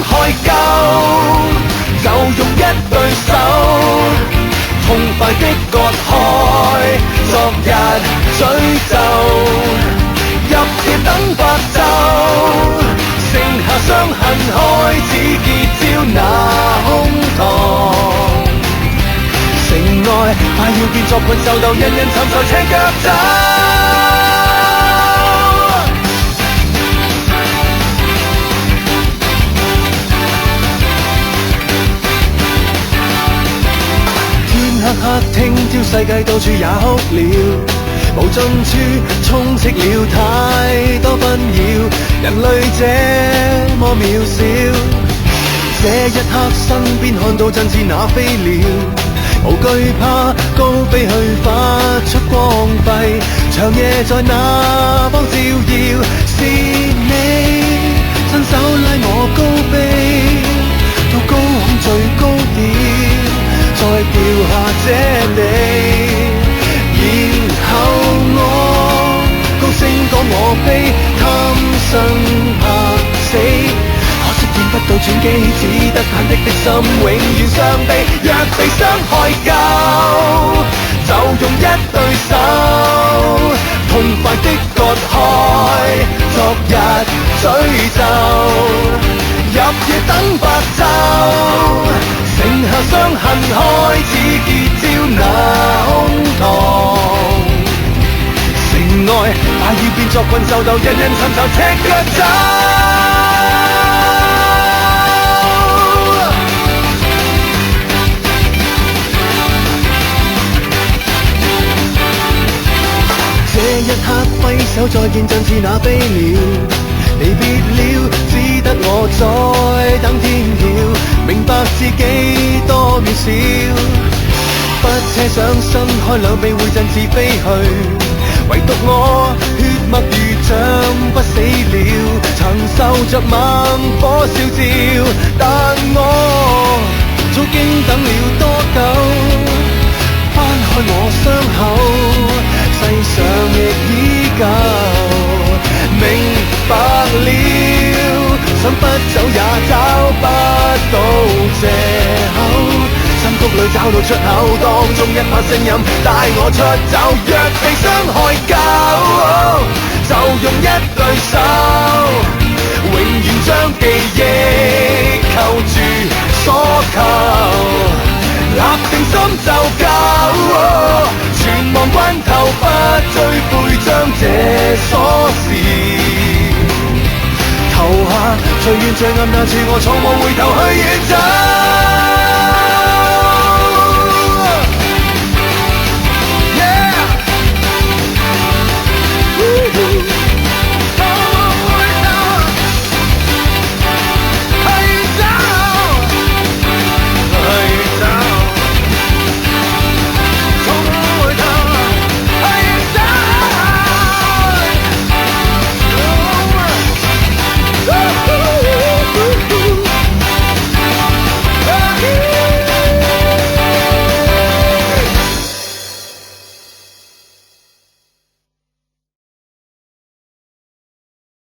害夠，就用一對手，痛快的割開昨日詛咒，入夜等白晝，剩下傷痕開始結焦那胸膛。城內快要變作困獸鬥，人人尋仇赤腳走。天黑黑聽朝世界到處也哭了，無盡處充斥了太多紛擾，人類這麼渺小。這一刻身邊看到振翅那飛鳥，無懼怕高飛去發出光輝，長夜在那方照耀，是你親手拉我高飛到高空最高點，再掉下這地，然後我高聲講我飛，貪生怕死。見不到轉機，只得忐忑的心永遠傷悲。若被傷害夠，就用一對手，痛快的割開昨日詛咒，入夜等白晝，剩下傷痕開始結焦那胸膛。城外快要變作困獸鬥，人人尋仇赤腳走。這一刻揮手再見，振翅那飛鳥，離別了，只得我在等天曉，明白自己多渺小，不奢想伸開兩臂會振翅飛去，唯獨我血脈如像不死了，曾受着猛火燒照，但我早經等了多久，翻開我傷口，世上亦依舊，明白了，想不走也找不到藉口，深谷裏找到出口，當中一把聲音帶我出走。若被傷害夠，就用一對手，永遠將記憶扣住所求，立定心就夠，全忘關頭不追悔，將這鎖匙投下，最遠最暗那處我從無回頭去遠走。